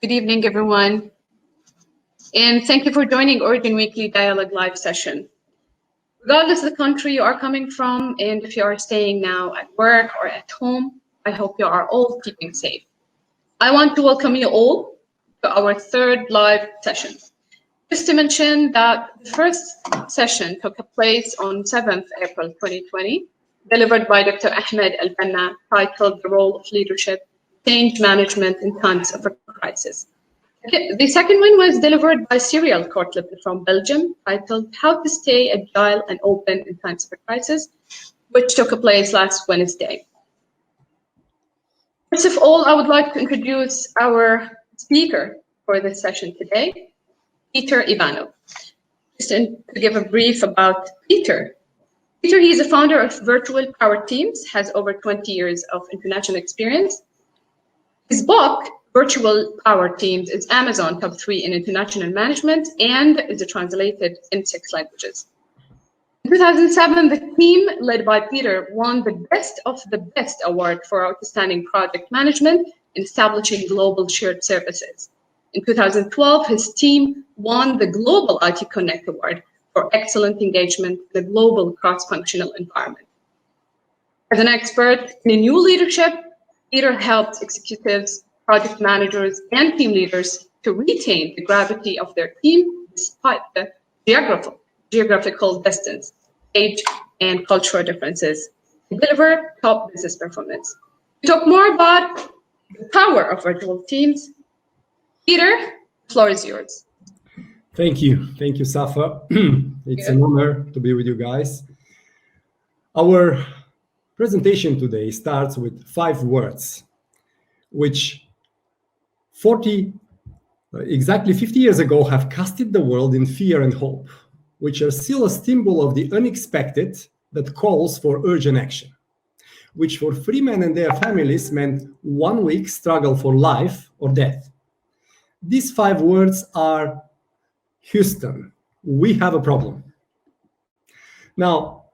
Good evening, everyone. And thank you for joining Origin Weekly Dialogue Live session. Regardless of the country you are coming from, and if you are staying now at work or at home, I hope you are all keeping safe. I want to welcome you all to our third live session. Just to mention that the first session took place on 7th April 2020, delivered by Dr. Ahmed Banna, titled The Role of Leadership, Change Management in Times of a Crisis. The second one was delivered by Serial Kortlip from Belgium, titled How to Stay Agile and Open in Times of a Crisis, which took place last Wednesday. First of all, I would like to introduce our speaker for this session today, Peter Ivanov. Just to give a brief about Peter. Peter, he is a founder of Virtual Power Teams, has over 20 years of international experience. His book, Virtual Power Teams, is Amazon top 3 in international management and is translated in 6 languages. In 2007, the team led by Peter won the Best of the Best award for outstanding project management in establishing global shared services. In 2012, his team won the Global IT Connect Award for excellent engagement in a global cross-functional environment. As an expert in new leadership, Peter helped executives, project managers, and team leaders to retain the gravity of their team despite the geographical distance, age, and cultural differences to deliver top business performance. To talk more about the power of virtual teams, Peter, the floor is yours. Thank you, Safa. It's an honor to be with you guys. Our presentation today starts with 5 words, which exactly 50 years ago have casted the world in fear and hope, which are still a symbol of the unexpected that calls for urgent action, which for free men and their families meant 1 week struggle for life or death. These 5 words are Houston, we have a problem. Now,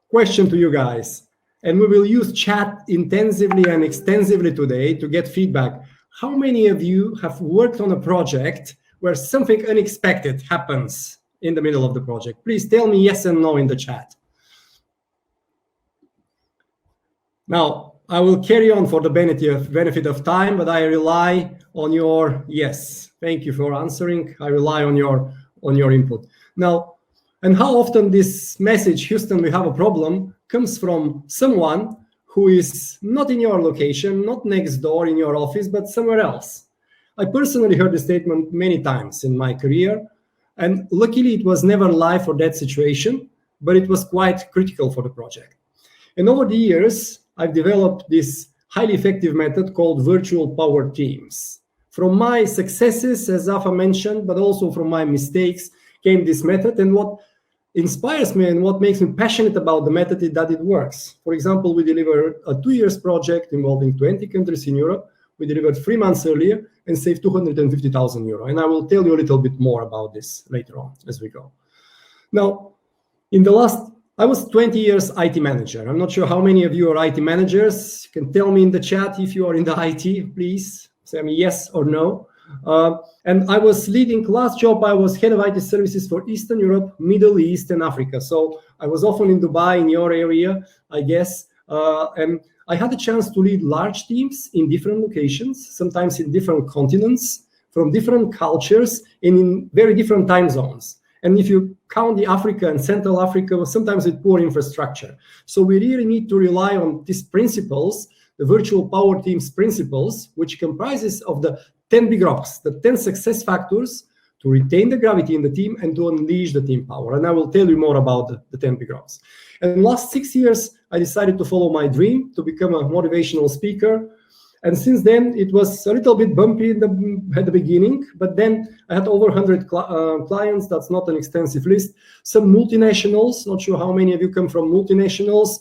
question to you guys, and we will use chat intensively and extensively today to get feedback. How many of you have worked on a project where something unexpected happens in the middle of the project? Please tell me yes and no in the chat. Now, I will carry on for the benefit of time, but I rely on your yes. Thank you for answering. I rely on your input. Now, and how often this message, Houston, we have a problem, comes from someone who is not in your location, not next door in your office, but somewhere else. I personally heard this statement many times in my career, and luckily it was never live for that situation, but it was quite critical for the project. And over the years, I've developed this highly effective method called Virtual Power Teams. From my successes, as Safa mentioned, but also from my mistakes came this method. And what inspires me and what makes me passionate about the method is that it works. For example, we delivered a 2-year project involving 20 countries in Europe. We delivered 3 months earlier and saved 250,000 euro. And I will tell you a little bit more about this later on as we go. Now, I was 20 years IT manager. I'm not sure how many of you are IT managers. You can tell me in the chat if you are in the IT, please. Say me yes or no. And I was leading, last job, I was head of IT services for Eastern Europe, Middle East, and Africa. So I was often in Dubai, in your area, I guess. And I had a chance to lead large teams in different locations, sometimes in different continents, from different cultures, and in very different time zones. And if you count the Africa and Central Africa, sometimes with poor infrastructure. So we really need to rely on these principles, the Virtual Power Teams principles, which comprises of the 10 big rocks, the 10 success factors to retain the gravity in the team and to unleash the team power. And I will tell you more about the 10 big rocks. And last 6 years, I decided to follow my dream to become a motivational speaker. And since then, it was a little bit bumpy at the beginning, but then I had over 100 clients. That's not an extensive list. Some multinationals, not sure how many of you come from multinationals.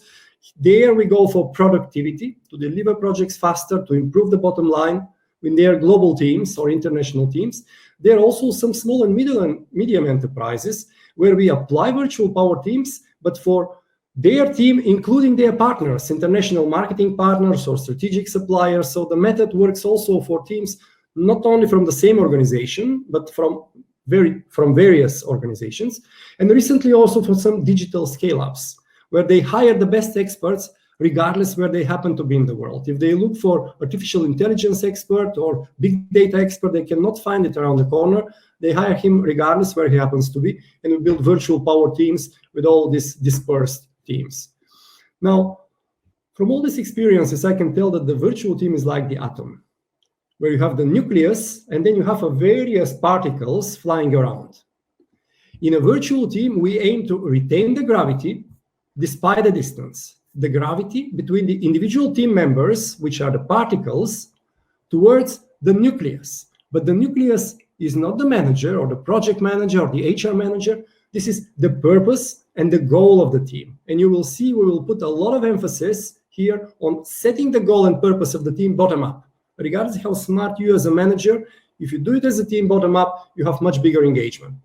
There we go for productivity, to deliver projects faster, to improve the bottom line in their global teams or international teams. There are also some small and medium enterprises where we apply Virtual Power Teams, but for their team, including their partners, international marketing partners or strategic suppliers. So the method works also for teams not only from the same organization, but from various organizations, and recently also from some digital scale-ups, where they hire the best experts regardless where they happen to be in the world. If they look for artificial intelligence expert or big data expert, they cannot find it around the corner. They hire him regardless where he happens to be, and we build virtual power teams with all these dispersed teams. Now, from all these experiences, I can tell that the virtual team is like the atom, where you have the nucleus, and then you have various particles flying around. In a virtual team, we aim to retain the gravity despite the distance. The gravity between the individual team members, which are the particles, towards the nucleus. But the nucleus is not the manager or the project manager or the HR manager. This is the purpose and the goal of the team. And you will see we will put a lot of emphasis here on setting the goal and purpose of the team bottom up. Regardless of how smart you as a manager, if you do it as a team bottom up, you have much bigger engagement.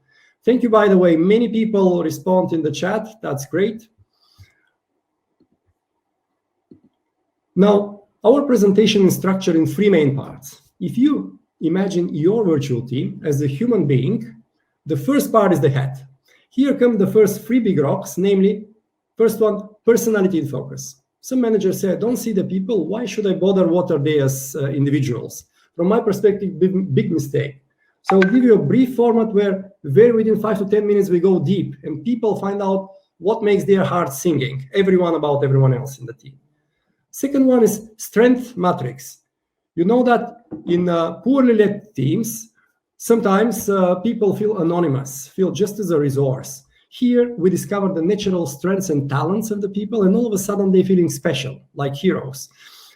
Thank you, by the way. Many people respond in the chat. That's great. Now, our presentation is structured in 3 main parts. If you imagine your virtual team as a human being, the first part is the head. Here come the first 3 big rocks, namely, first one, personality and focus. Some managers say, I don't see the people, why should I bother what are they as individuals? From my perspective, big mistake. So I'll give you a brief format where within 5 to 10 minutes we go deep and people find out what makes their heart singing, everyone about everyone else in the team. Second one is strength matrix. You know that in poorly led teams, sometimes people feel anonymous, feel just as a resource. Here, we discover the natural strengths and talents of the people, and all of a sudden they're feeling special, like heroes.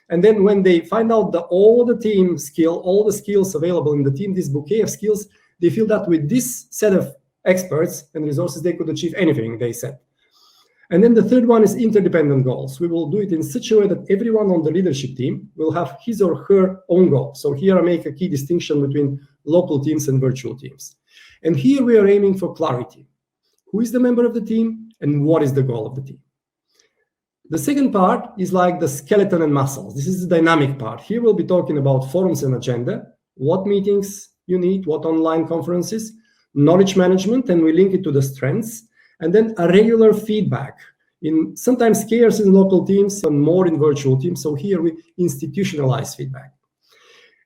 And then when they find out all the team skill, all the skills available in the team, this bouquet of skills, they feel that with this set of experts and resources, they could achieve anything they said. And then the third one is interdependent goals. We will do it in such a way that everyone on the leadership team will have his or her own goal. So here I make a key distinction between local teams and virtual teams. And here we are aiming for clarity. Who is the member of the team and what is the goal of the team? The second part is like the skeleton and muscles. This is the dynamic part. Here we'll be talking about forums and agenda, what meetings you need, what online conferences, knowledge management, and we link it to the strengths. And then a regular feedback, in sometimes scarce in local teams and more in virtual teams. So here we institutionalize feedback.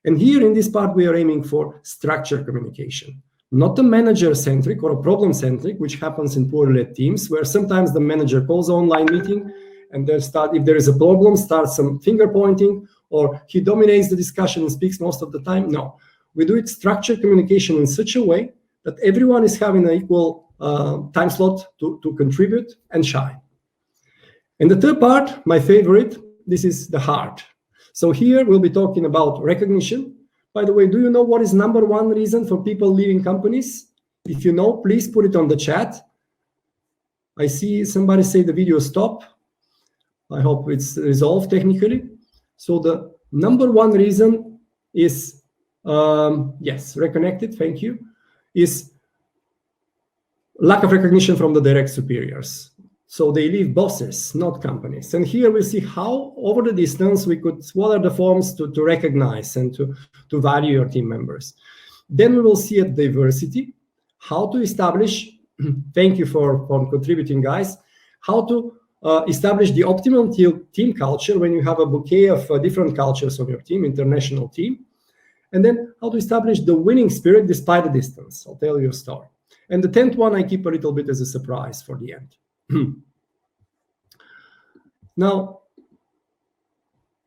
And here in this part, we are aiming for structured communication, not a manager-centric or a problem-centric, which happens in poorly led teams, where sometimes the manager calls an online meeting and if there is a problem, starts some finger pointing, or he dominates the discussion and speaks most of the time. No, we do it structured communication in such a way that everyone is having an equal time slot to contribute and shine. And the third part, my favorite, this is the heart. So here we'll be talking about recognition. By the way, do you know what is #1 reason for people leaving companies? If you know, please put it on the chat. I see somebody say the video stop. I hope it's resolved technically. So the #1 reason is, yes, reconnected, thank you, is lack of recognition from the direct superiors. So they leave bosses, not companies. And here we see how, over the distance, what are the forms to recognize and to value your team members. Then we will see at diversity, how to establish, thank you for contributing, guys, how to establish the optimal team culture when you have a bouquet of different cultures on your team, international team. And then how to establish the winning spirit despite the distance. I'll tell you a story. And the 10th one I keep a little bit as a surprise for the end. Now,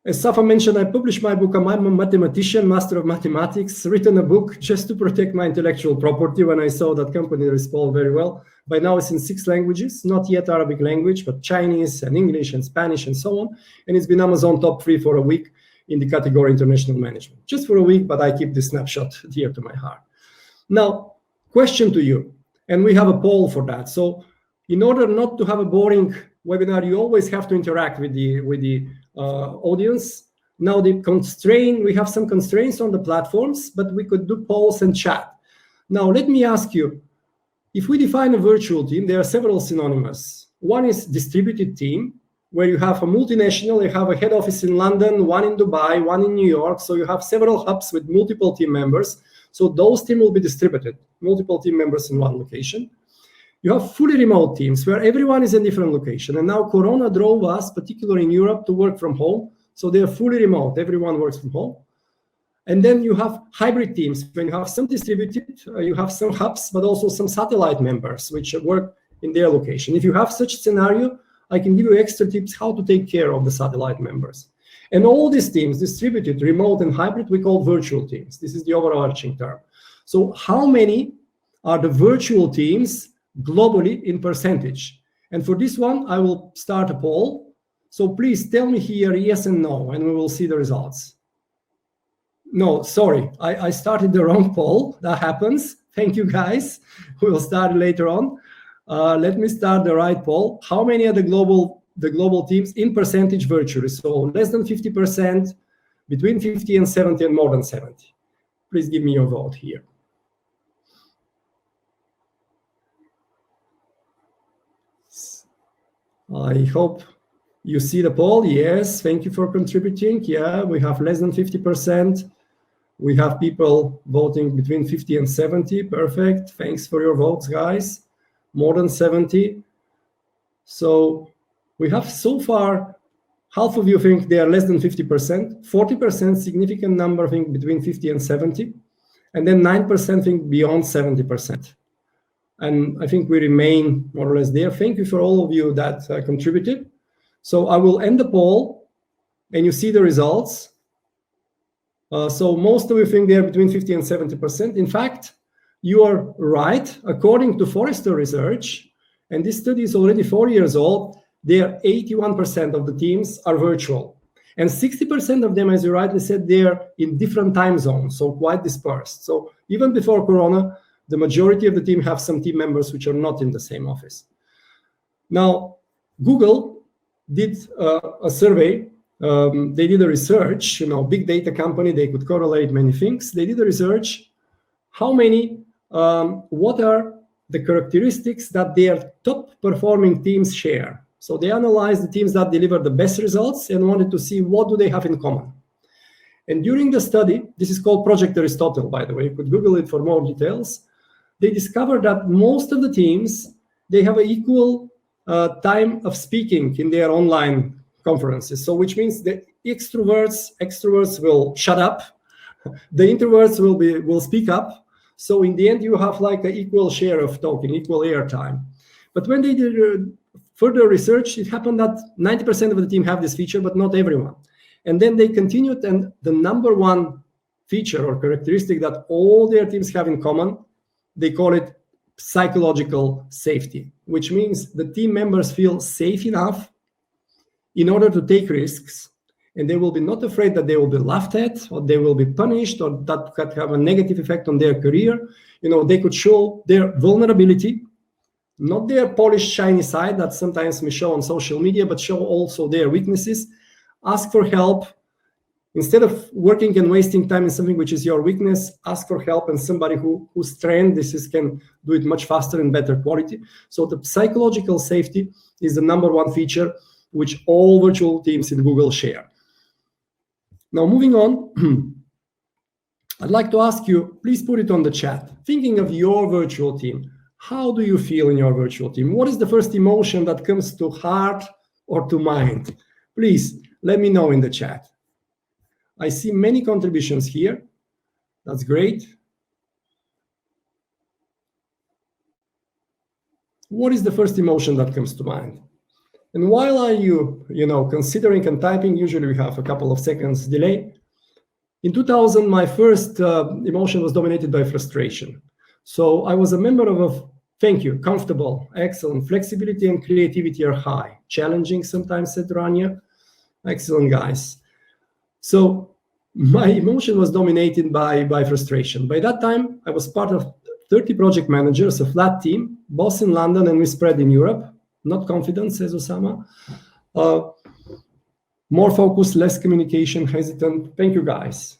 as Safa mentioned, I published my book. I'm a mathematician, master of mathematics, written a book just to protect my intellectual property when I saw that company respond very well. By now it's in 6 languages, not yet Arabic language, but Chinese and English and Spanish and so on. And it's been Amazon top 3 for a week in the category international management. Just for a week, but I keep this snapshot dear to my heart. Now, question to you, and we have a poll for that. So in order not to have a boring webinar, you always have to interact with the audience. Now we have some constraints on the platforms, but we could do polls and chat. Now let me ask you, if we define a virtual team, there are several synonyms. One is distributed team, where you have a multinational, you have a head office in London, one in Dubai, one in New York. So you have several hubs with multiple team members. So those teams will be distributed, multiple team members in one location. You have fully remote teams where everyone is in different location. And now Corona drove us, particularly in Europe, to work from home. So they are fully remote. Everyone works from home. And then you have hybrid teams when you have some distributed, you have some hubs, but also some satellite members which work in their location. If you have such scenario, I can give you extra tips how to take care of the satellite members. And all these teams, distributed, remote, and hybrid, we call virtual teams. This is the overarching term. So how many are the virtual teams globally in percentage? And for this one, I will start a poll. So please tell me here yes and no, and we will see the results. No, sorry, I started the wrong poll. That happens. Thank you, guys. We will start later on. Let me start the right poll. How many are the global teams in percentage virtually? So less than 50%, between 50 and 70, and more than 70. Please give me your vote here. I hope you see the poll. Yes, thank you for contributing. Yeah, we have less than 50%. We have people voting between 50 and 70. Perfect. Thanks for your votes, guys. More than 70. So we have so far, half of you think they are less than 50%, 40%, significant number think between 50 and 70, and then 9% think beyond 70%. And I think we remain more or less there. Thank you for all of you that contributed. So I will end the poll, and you see the results. So most of you think they are between 50 and 70%. In fact, you are right. According to Forrester research, and this study is already 4 years old, there 81% of the teams are virtual. And 60% of them, as you rightly said, they're in different time zones, so quite dispersed. So even before Corona, the majority of the team have some team members which are not in the same office. Now, Google did a survey. They did a research, big data company, they could correlate many things. They did a research, what are the characteristics that their top performing teams share. So they analyzed the teams that deliver the best results and wanted to see what do they have in common. And during the study, this is called Project Aristotle, by the way, you could Google it for more details. They discovered that most of the teams, they have an equal time of speaking in their online conferences. So which means the extroverts will shut up, the introverts will speak up. So in the end, you have like an equal share of talking, equal airtime. But when they did further research, it happened that 90% of the team have this feature, but not everyone. And then they continued, and the number one feature or characteristic that all their teams have in common, they call it psychological safety, which means the team members feel safe enough in order to take risks, and they will be not afraid that they will be laughed at, or they will be punished, or that could have a negative effect on their career. They could show their vulnerability, not their polished, shiny side that sometimes we show on social media, but show also their weaknesses. Ask for help. Instead of working and wasting time in something which is your weakness, ask for help, and somebody who's trained this can do it much faster and better quality. So the psychological safety is the number one feature which all virtual teams in Google share. Now, moving on, I'd like to ask you, please put it on the chat. Thinking of your virtual team, how do you feel in your virtual team? What is the first emotion that comes to heart or to mind? Please let me know in the chat. I see many contributions here. That's great. What is the first emotion that comes to mind? And while are you, considering and typing, usually we have a couple of seconds delay. In 2000, my first emotion was dominated by frustration. So I was a member of thank you, comfortable, excellent, flexibility and creativity are high. Challenging sometimes, said Rania. Excellent, guys. So my emotion was dominated by frustration. By that time, I was part of 30 project managers, a flat team, boss in London, and we spread in Europe. Not confident, says Osama. More focus, less communication, hesitant. Thank you, guys.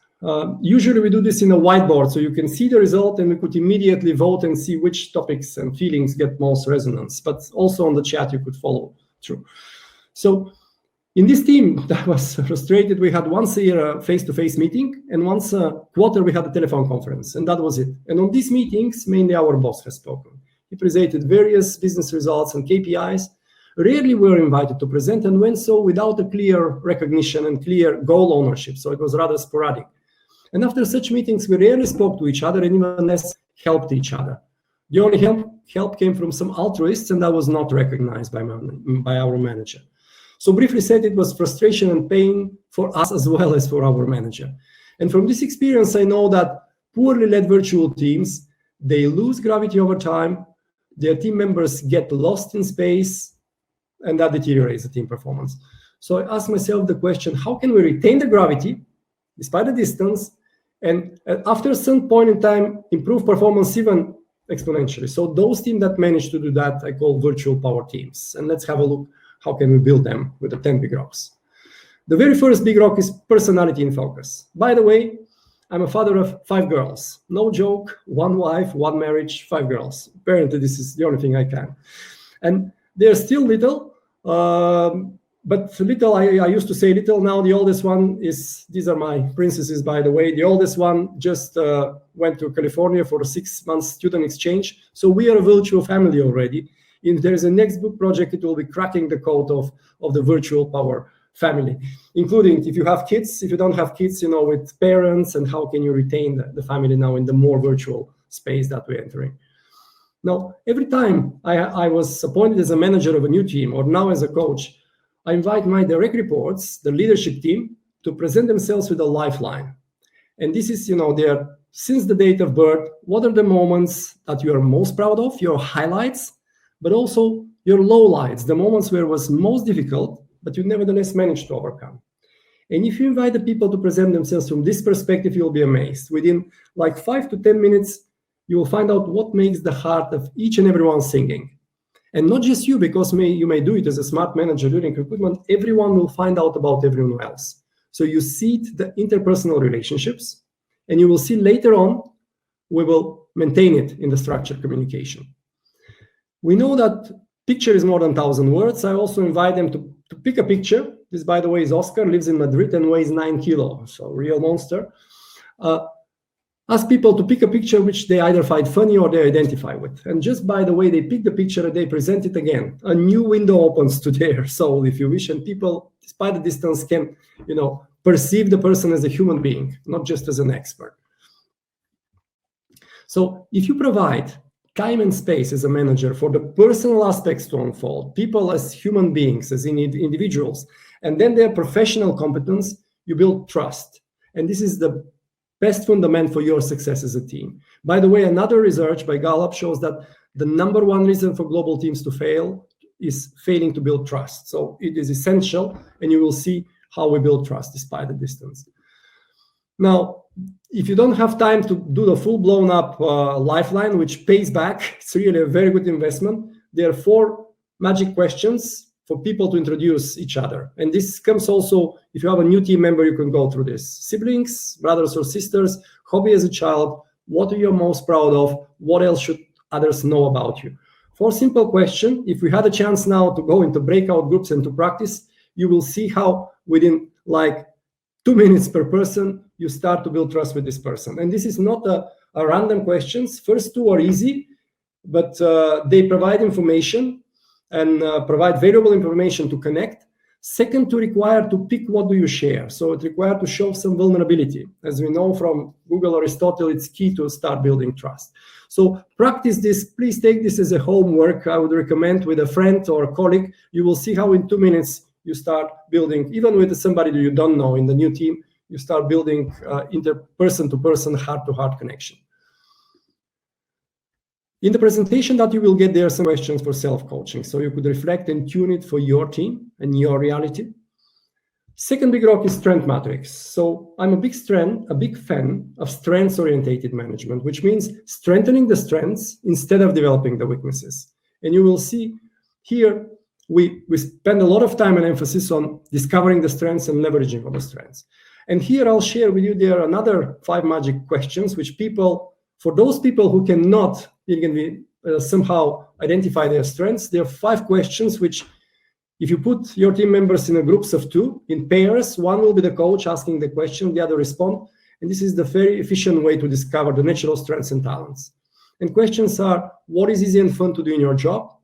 Usually we do this in a whiteboard, so you can see the result and we could immediately vote and see which topics and feelings get most resonance. But also on the chat, you could follow through. So In this team that was frustrated, we had once a year a face-to-face meeting, and once a quarter we had a telephone conference, and that was it. And on these meetings, mainly our boss has spoken. He presented various business results and KPIs. Rarely we were invited to present, and when so, without a clear recognition and clear goal ownership, so it was rather sporadic. And after such meetings, we rarely spoke to each other and even less helped each other. The only help came from some altruists, and that was not recognized by our manager. So briefly said, it was frustration and pain for us as well as for our manager. And from this experience, I know that poorly led virtual teams, they lose gravity over time, their team members get lost in space, and that deteriorates the team performance. So I asked myself the question, how can we retain the gravity despite the distance, and after some point in time, improve performance even exponentially? So those teams that manage to do that, I call virtual power teams. And let's have a look, how can we build them with the 10 big rocks? The very first big rock is personality in focus. By the way, I'm a father of 5 girls. No joke, 1 wife, 1 marriage, 5 girls. Apparently, this is the only thing I can. And they're still little, but little, I used to say little. Now the oldest one is, these are my princesses, by the way. The oldest one just went to California for a 6-month student exchange. So we are a virtual family already. If there's a next book project, it will be cracking the code of the virtual power family, including if you have kids, if you don't have kids, with parents, and how can you retain the family now in the more virtual space that we're entering. Now, every time I was appointed as a manager of a new team, or now as a coach, I invite my direct reports, the leadership team, to present themselves with a lifeline. And this is, their, since the date of birth, what are the moments that you are most proud of, your highlights, but also your lowlights, the moments where it was most difficult, but you nevertheless managed to overcome. And if you invite the people to present themselves from this perspective, you'll be amazed. Within like 5 to 10 minutes, you will find out what makes the heart of each and everyone singing. And not just you, because you may do it as a smart manager during recruitment, everyone will find out about everyone else. So you see the interpersonal relationships, and you will see later on, we will maintain it in the structured communication. We know that picture is more than 1,000 words. I also invite them to pick a picture. This, by the way, is Oscar, lives in Madrid and weighs 9 kilos, so real monster. Ask people to pick a picture which they either find funny or they identify with. And just by the way they pick the picture, they present it again. A new window opens to their soul, if you wish, and people, despite the distance, can, perceive the person as a human being, not just as an expert. So if you provide time and space as a manager for the personal aspects to unfold, people as human beings, as individuals, and then their professional competence, you build trust. And this is the best fundament for your success as a team. By the way, another research by Gallup shows that the number 1 reason for global teams to fail is failing to build trust. So it is essential, and you will see how we build trust despite the distance. Now, if you don't have time to do the full blown up lifeline, which pays back, it's really a very good investment. There are 4 magic questions for people to introduce each other. And this comes also, if you have a new team member, you can go through this. Siblings, brothers or sisters, hobby as a child, what are you most proud of? What else should others know about you? 4 simple questions. If we had a chance now to go into breakout groups and to practice, you will see how within like 2 minutes per person, you start to build trust with this person. And this is not a random questions. First 2 are easy, but they provide information and provide valuable information to connect. Second, to require to pick what do you share. So it requires to show some vulnerability. As we know from Google Aristotle, it's key to start building trust. So practice this. Please take this as a homework. I would recommend with a friend or a colleague. You will see how in 2 minutes you start building, even with somebody that you don't know in the new team, you start building person-to-person, heart-to-heart connection. In the presentation that you will get, there are some questions for self-coaching. So you could reflect and tune it for your team and your reality. Second big rock is strength matrix. So I'm a big fan of strengths-orientated management, which means strengthening the strengths instead of developing the weaknesses. And you will see here, we spend a lot of time and emphasis on discovering the strengths and leveraging on the strengths. And here I'll share with you, there are another 5 magic questions, which for those people who cannot somehow identify their strengths, there are 5 questions which If you put your team members in groups of 2, in pairs, one will be the coach asking the question, the other respond. And this is the very efficient way to discover the natural strengths and talents. And questions are, what is easy and fun to do in your job?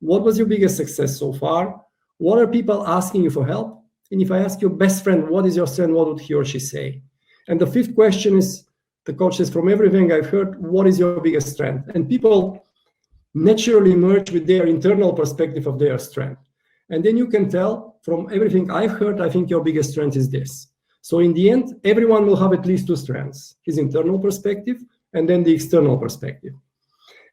What was your biggest success so far? What are people asking you for help? And if I ask your best friend, what is your strength, what would he or she say? And the 5th question is, the coach says, from everything I've heard, what is your biggest strength? And people naturally merge with their internal perspective of their strength. And then you can tell, from everything I've heard, I think your biggest strength is this. So in the end, everyone will have at least 2 strengths, his internal perspective and then the external perspective.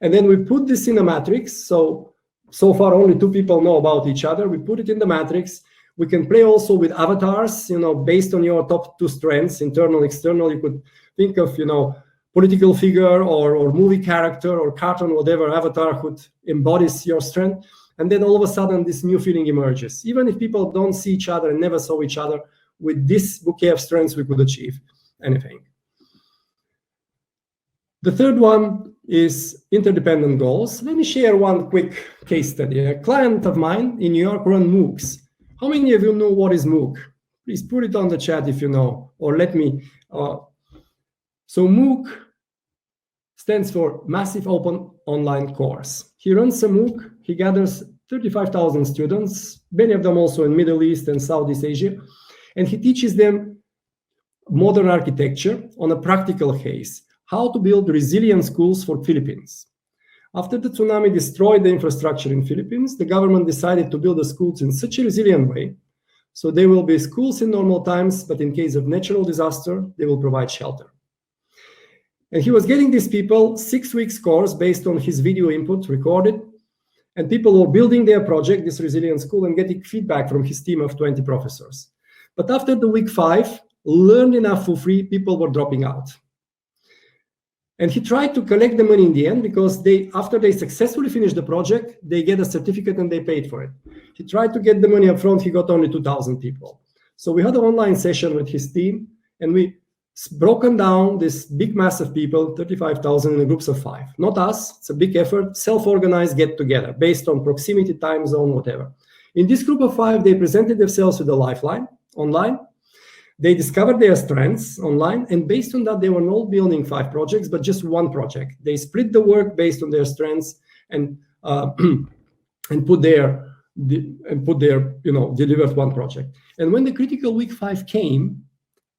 And then we put this in a matrix. So far, only 2 people know about each other. We put it in the matrix. We can play also with avatars, based on your top 2 strengths, internal, external. You could think of, political figure or movie character or cartoon, whatever avatar could embodies your strength. And then all of a sudden, this new feeling emerges. Even if people don't see each other and never saw each other, with this bouquet of strengths, we could achieve anything. The 3rd one is interdependent goals. Let me share one quick case study. A client of mine in New York runs MOOCs. How many of you know what is MOOC? Please put it on the chat if you know, or let me. So MOOC stands for Massive Open Online Course. He runs a MOOC. He gathers 35,000 students, many of them also in Middle East and Southeast Asia. And he teaches them modern architecture on a practical case, how to build resilient schools for Philippines. After the tsunami destroyed the infrastructure in Philippines, the government decided to build the schools in such a resilient way. So there will be schools in normal times, but in case of natural disaster, they will provide shelter. And he was getting these people 6 weeks course based on his video input recorded. And people were building their project, this resilient school, and getting feedback from his team of 20 professors. But after the week 5, learned enough for free, people were dropping out. And he tried to collect the money in the end because after they successfully finished the project, they get a certificate and they paid for it. He tried to get the money up front, he got only 2,000 people. So we had an online session with his team and we broken down this big mass of people, 35,000 in groups of 5. Not us, it's a big effort, self-organized get together based on proximity, time zone, whatever. In this group of 5, they presented themselves with a lifeline online. They discovered their strengths online, and based on that, they were not building 5 projects, but just 1 project. They split the work based on their strengths and put their delivered 1 project. And when the critical week 5 came,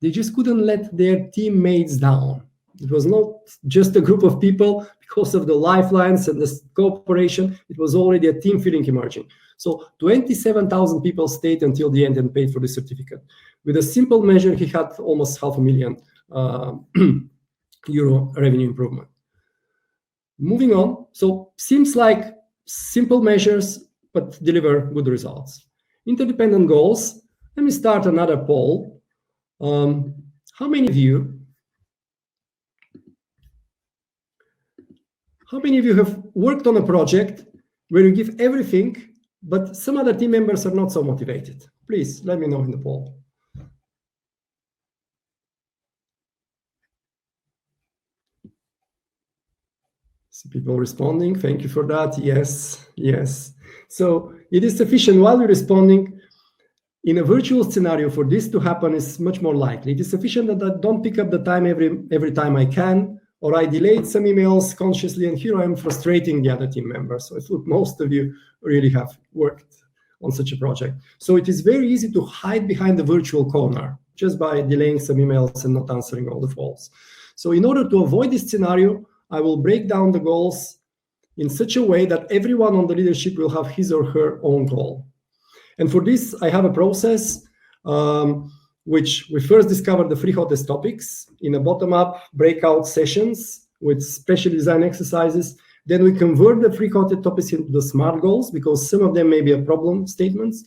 they just couldn't let their teammates down. It was not just a group of people because of the lifelines and the cooperation. It was already a team feeling emerging. So 27,000 people stayed until the end and paid for the certificate. With a simple measure, he had almost €500,000 revenue improvement. Moving on, so seems like simple measures, but deliver good results. Interdependent goals. Let me start another poll. How many of you have worked on a project where you give everything, but some other team members are not so motivated? Please let me know in the poll. See people responding. Thank you for that. Yes, yes. So it is sufficient while you're responding. In a virtual scenario, for this to happen is much more likely. It is sufficient that I don't pick up the time every time I can, or I delayed some emails consciously, and here I am frustrating the other team members. So I think most of you really have worked on such a project. So it is very easy to hide behind the virtual corner just by delaying some emails and not answering all the calls. So in order to avoid this scenario, I will break down the goals in such a way that everyone on the leadership will have his or her own goal. And for this, I have a process which we first discovered the 3 hottest topics in a bottom-up breakout sessions with special design exercises. Then we convert the 3 hottest topics into the SMART goals because some of them may be a problem statements.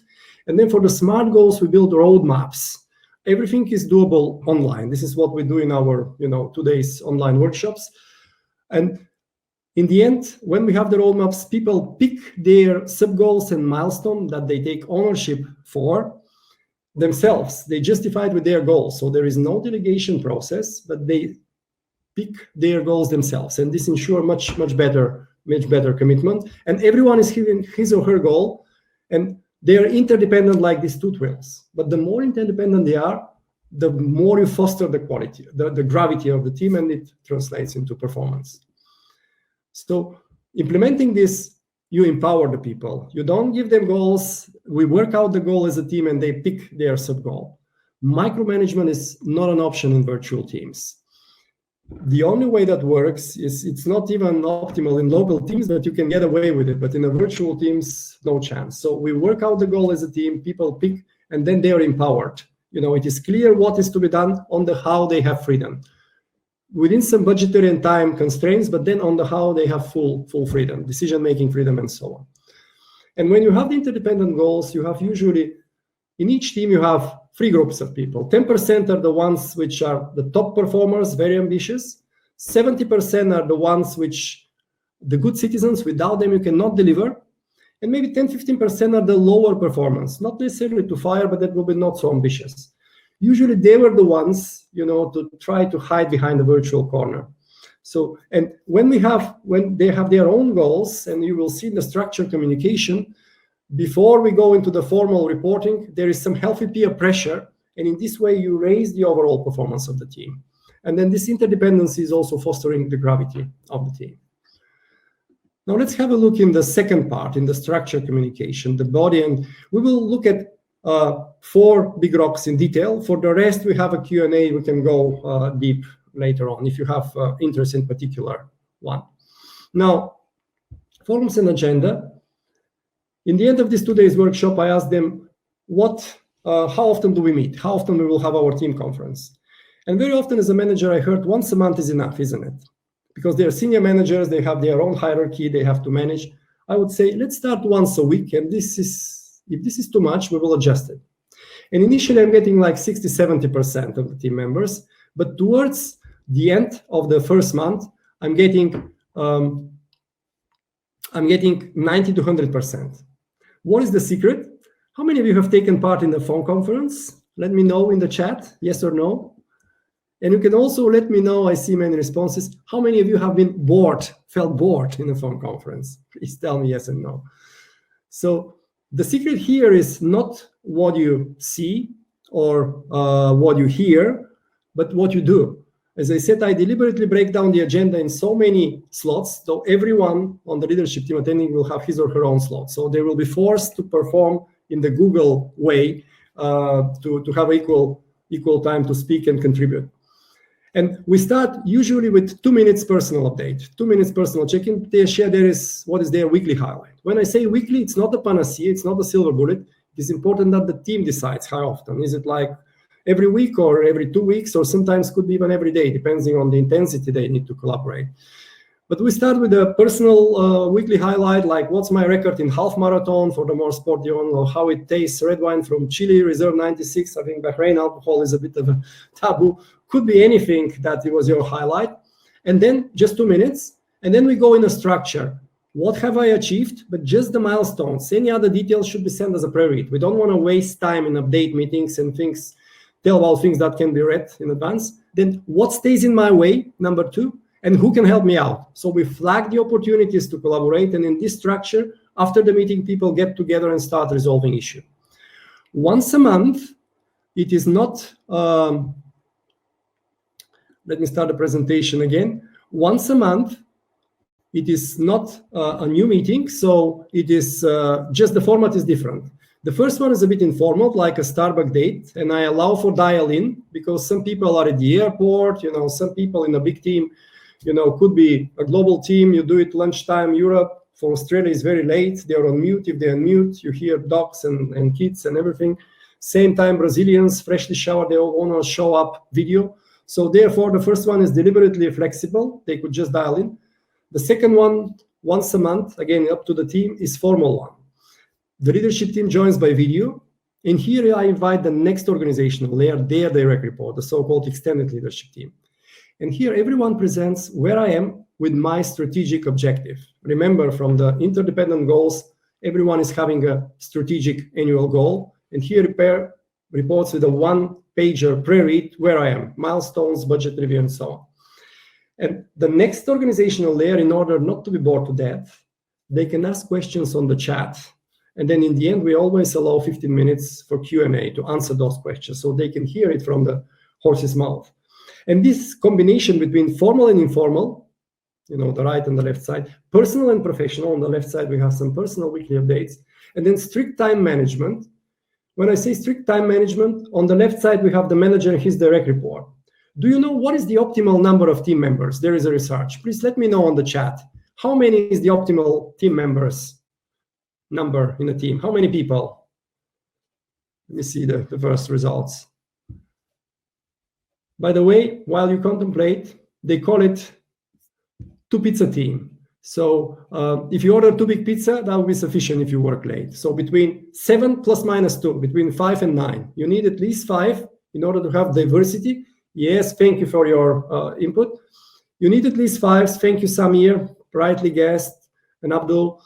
And then for the SMART goals, we build roadmaps. Everything is doable online. This is what we do in our 2 days online workshops. And in the end, when we have the roadmaps, people pick their sub-goals and milestones that they take ownership for themselves. They justify it with their goals. So there is no delegation process, but they pick their goals themselves. And this ensures much better commitment. And everyone is given his or her goal. And They are interdependent like these two twins. But the more interdependent they are, the more you foster the quality, the gravity of the team, and it translates into performance. So implementing this, you empower the people. You don't give them goals. We work out the goal as a team and they pick their sub-goal. Micromanagement is not an option in virtual teams. The only way that works is, it's not even optimal in local teams, that you can get away with it, but in a virtual teams, no chance. So we work out the goal as a team, people pick, and then they are empowered. It is clear what is to be done. On the how, they have freedom within some budgetary and time constraints, but then on the how, they have full freedom, decision-making freedom, and so on. And when you have the interdependent goals, you have usually, in each team, you have 3 groups of people. 10% are the ones which are the top performers, very ambitious. 70% are the ones which, the good citizens, without them you cannot deliver. And maybe 10-15% are the lower performance, not necessarily to fire, but that will be not so ambitious. Usually they were the ones, to try to hide behind the virtual corner. So, and when they have their own goals, and you will see in the structured communication, before we go into the formal reporting, there is some healthy peer pressure, and in this way you raise the overall performance of the team. And then this interdependency is also fostering the gravity of the team. Now let's have a look in the second part, in the structured communication, the body, and we will look at 4 big rocks in detail. For the rest, we have a Q&A. We can go deep later on if you have interest in particular one. Now, forums and agenda. In the end of this 2 days workshop, I asked them, how often do we meet? How often we will have our team conference? And very often as a manager, I heard once a month is enough, isn't it? Because they are senior managers, they have their own hierarchy, they have to manage. I would say, let's start once a week, and if this is too much, we will adjust it. And initially, I'm getting like 60-70% of the team members, but towards the end of the first month, I'm getting 90-100%. What is the secret? How many of you have taken part in the phone conference? Let me know in the chat, yes or no. And you can also let me know, I see many responses, how many of you have been felt bored in a phone conference? Please tell me yes and no. So the secret here is not what you see or what you hear, but what you do. As I said, I deliberately break down the agenda in so many slots, so everyone on the leadership team attending will have his or her own slot. So they will be forced to perform in the Google way to have equal time to speak and contribute. And we start usually with 2 minutes personal update, 2 minutes personal check-in. They share what is their weekly highlight. When I say weekly, it's not the panacea, it's not the silver bullet. It is important that the team decides how often. Is it like every week or every 2 weeks, or sometimes could be even every day, depending on the intensity they need to collaborate. But we start with a personal weekly highlight, like what's my record in half marathon for the more sporty one, or how it tastes, red wine from Chile, Reserve 96. I think Bahrain alcohol is a bit of a taboo. Could be anything that it was your highlight. And then just 2 minutes. And then we go in a structure. What have I achieved? But just the milestones. Any other details should be sent as a pre-read. We don't want to waste time in update meetings and tell about things that can be read in advance. Then what stays in my way, number 2, and who can help me out? So we flag the opportunities to collaborate, and in this structure, after the meeting, people get together and start resolving issue. Once a month, it is not, let me start the presentation again. Once a month, it is not a new meeting, so it is just the format is different. The first one is a bit informal, like a Starbucks date, and I allow for dial-in because some people are at the airport, some people in a big team, could be a global team. You do it lunchtime, Europe. For Australia, it's very late. They're on mute. If they're on mute, you hear dogs and kids and everything. Same time, Brazilians, freshly showered, they all want to show up video. So therefore, the first one is deliberately flexible. They could just dial in. The second one, once a month, again, up to the team, is formal one. The leadership team joins by video. And here I invite the next organizational layer, their direct report, the so-called extended leadership team. And here everyone presents where I am with my strategic objective. Remember, from the interdependent goals, everyone is having a strategic annual goal. And here reports with a 1-pager pre-read where I am, milestones, budget review, and so on. And the next organizational layer, in order not to be bored to death, they can ask questions on the chat. And then in the end, we always allow 15 minutes for Q&A to answer those questions so they can hear it from the horse's mouth. And this combination between formal and informal, the right and the left side, personal and professional. On the left side, we have some personal weekly updates, and then strict time management. When I say strict time management, on the left side, we have the manager and his direct report. Do you know what is the optimal number of team members? There is a research. Please let me know on the chat. How many is the optimal team members number in a team? How many people? Let me see the first results. By the way, while you contemplate, they call it 2 pizza team. So if you order 2 big pizza, that will be sufficient if you work late. So between 7 plus minus 2, between 5 and 9, you need at least 5 in order to have diversity. Yes, thank you for your input. You need at least 5. Thank you, Samir, rightly guessed, and Abdul.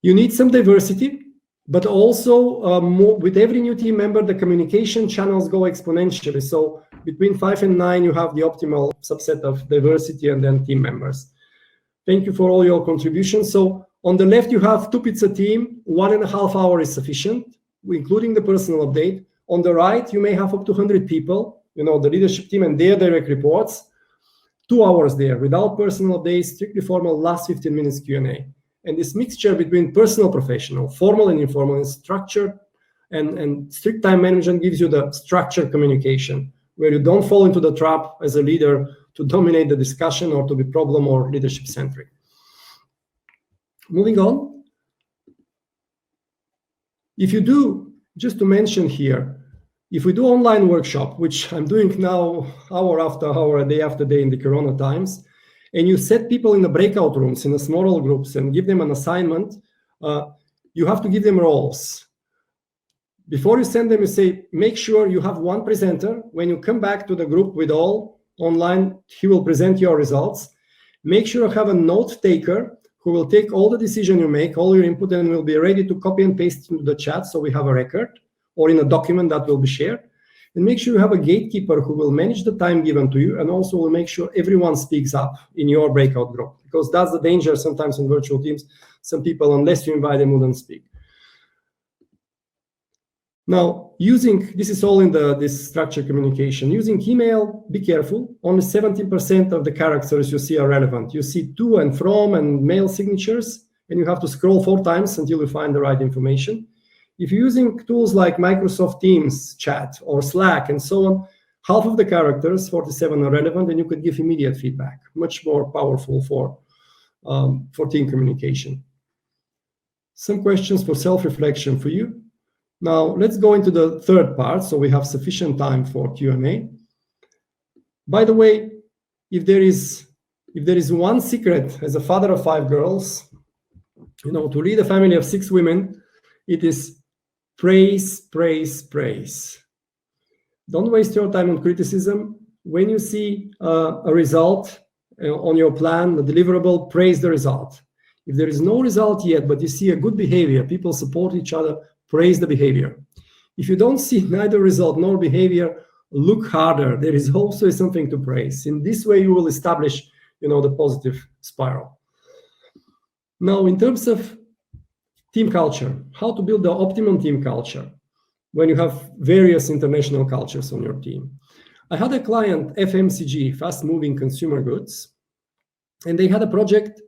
You need some diversity, but also with every new team member, the communication channels go exponentially. So between 5 and 9, you have the optimal subset of diversity and then team members. Thank you for all your contributions. So on the left, you have 2 pizza team, 1.5 hours is sufficient, including the personal update. On the right, you may have up to 100 people, the leadership team and their direct reports, 2 hours there without personal updates, strictly formal, last 15 minutes Q&A. And this mixture between personal, professional, formal and informal, and structured and strict time management gives you the structured communication, where you don't fall into the trap as a leader to dominate the discussion or to be problem or leadership centric. Moving on. If you do, just to mention here, if we do online workshop, which I'm doing now hour after hour, day after day in the Corona times, and you set people in the breakout rooms, in the small groups, and give them an assignment, you have to give them roles. Before you send them, you say, make sure you have one presenter. When you come back to the group with all online, he will present your results. Make sure you have a note taker who will take all the decision you make, all your input, and will be ready to copy and paste into the chat so we have a record or in a document that will be shared. And make sure you have a gatekeeper who will manage the time given to you and also will make sure everyone speaks up in your breakout group, because that's the danger sometimes in virtual teams. Some people, unless you invite them, wouldn't speak. Now, this is all in this structured communication. Using email, be careful. Only 17% of the characters you see are relevant. You see to and from and mail signatures, and you have to scroll 4 times until you find the right information. If you're using tools like Microsoft Teams chat or Slack and so on, half of the characters, 47, are relevant, and you could give immediate feedback, much more powerful for team communication. Some questions for self-reflection for you. Now, let's go into the third part, so we have sufficient time for Q&A. By the way, if there is one secret as a father of 5 girls, to lead a family of 6 women, it is praise, praise, praise. Don't waste your time on criticism. When you see a result on your plan, the deliverable, praise the result. If there is no result yet, but you see a good behavior, people support each other, praise the behavior. If you don't see neither result nor behavior, look harder. There is also something to praise. In this way, you will establish, the positive spiral. Now, in terms of team culture, how to build the optimum team culture when you have various international cultures on your team. I had a client, FMCG, fast-moving consumer goods, and they had a project.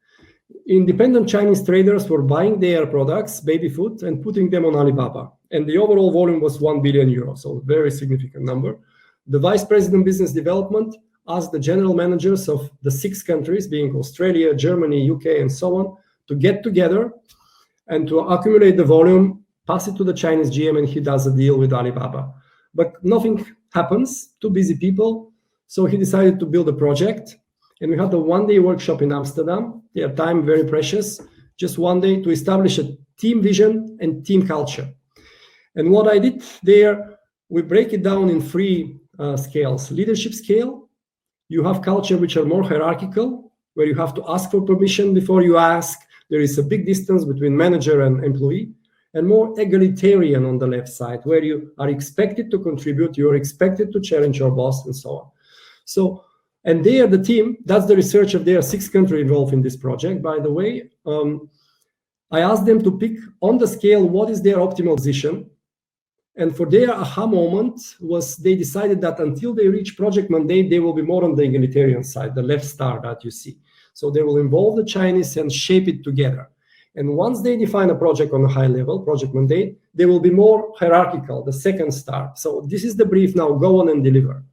Independent Chinese traders were buying their products, baby food, and putting them on Alibaba. And the overall volume was 1 billion euros, so a very significant number. The Vice President Business Development asked the general managers of the 6 countries, being Australia, Germany, UK, and so on, to get together and to accumulate the volume, pass it to the Chinese GM, and he does a deal with Alibaba. But nothing happens, 2 busy people. So he decided to build a project. And we had a 1-day workshop in Amsterdam. Their time very precious, just 1 day to establish a team vision and team culture. And what I did there, we break it down in 3 scales. Leadership scale, you have culture which are more hierarchical, where you have to ask for permission before you ask. There is a big distance between manager and employee, and more egalitarian on the left side, where you are expected to contribute, you are expected to challenge your boss, and so on. So, and they are the team, that's the research of their 6 countries involved in this project, by the way. I asked them to pick on the scale what is their optimal position. And for their aha moment was they decided that until they reach project mandate, they will be more on the egalitarian side, the left star that you see. So they will involve the Chinese and shape it together. And once they define a project on a high level, project mandate, they will be more hierarchical, the second star. So this is the brief now, go on and deliver.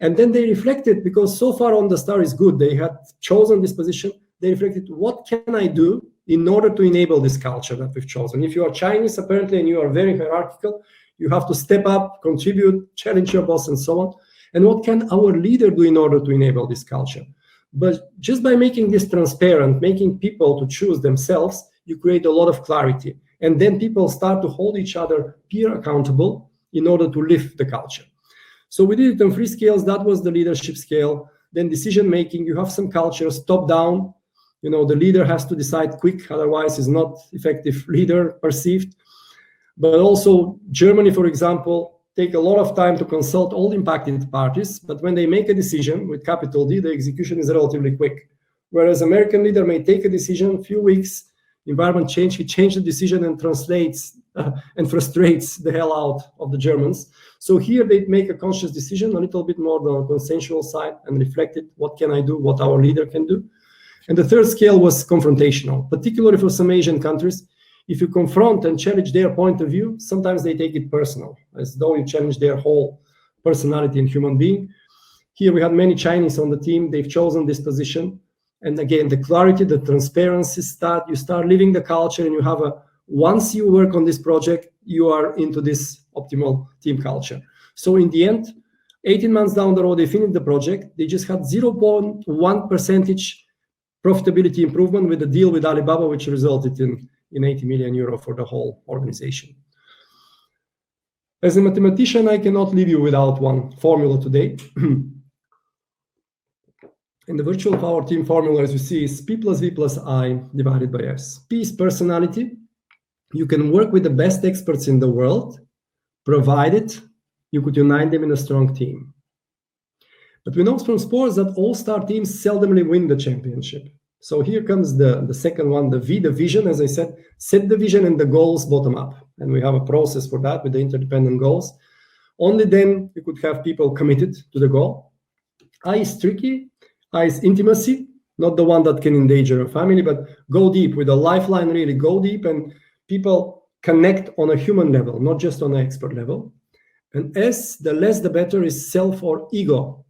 And then they reflected, because so far on the star is good, they had chosen this position, they reflected, what can I do in order to enable this culture that we've chosen? If you are Chinese, apparently, and you are very hierarchical, you have to step up, contribute, challenge your boss, and so on. And what can our leader do in order to enable this culture? But just by making this transparent, making people to choose themselves, you create a lot of clarity. And then people start to hold each other peer accountable in order to lift the culture. So we did it on 3 scales. That was the leadership scale. Then decision making, you have some cultures top down. You know, the leader has to decide quick, otherwise is not effective leader perceived. But also Germany, for example, take a lot of time to consult all impacted parties. But when they make a decision with capital D, the execution is relatively quick. Whereas American leader may take a decision, few weeks, environment change, he changed the decision and translates and frustrates the hell out of the Germans. So here they make a conscious decision, a little bit more on the consensual side, and reflected, what can I do, what our leader can do. And the 3rd scale was confrontational, particularly for some Asian countries. If you confront and challenge their point of view, sometimes they take it personal, as though you challenge their whole personality and human being. Here we had many Chinese on the team. They've chosen this position. And again, the clarity, the transparency you start living the culture, and you have once you work on this project, you are into this optimal team culture. So in the end, 18 months down the road, they finished the project. They just had 0.1% profitability improvement with the deal with Alibaba, which resulted in 80 million euro for the whole organization. As a mathematician, I cannot leave you without one formula today. And the virtual power team formula, as you see, is P plus V plus I divided by S. P is personality. You can work with the best experts in the world, provided you could unite them in a strong team. But we know from sports that all-star teams seldomly win the championship. So here comes the second one, the V, the vision. As I said, set the vision and the goals bottom up. And we have a process for that with the interdependent goals. Only then you could have people committed to the goal. I is tricky. I is intimacy, not the one that can endanger a family, but go deep with a lifeline, really go deep, and people connect on a human level, not just on an expert level. And S, the less the better, is self or ego.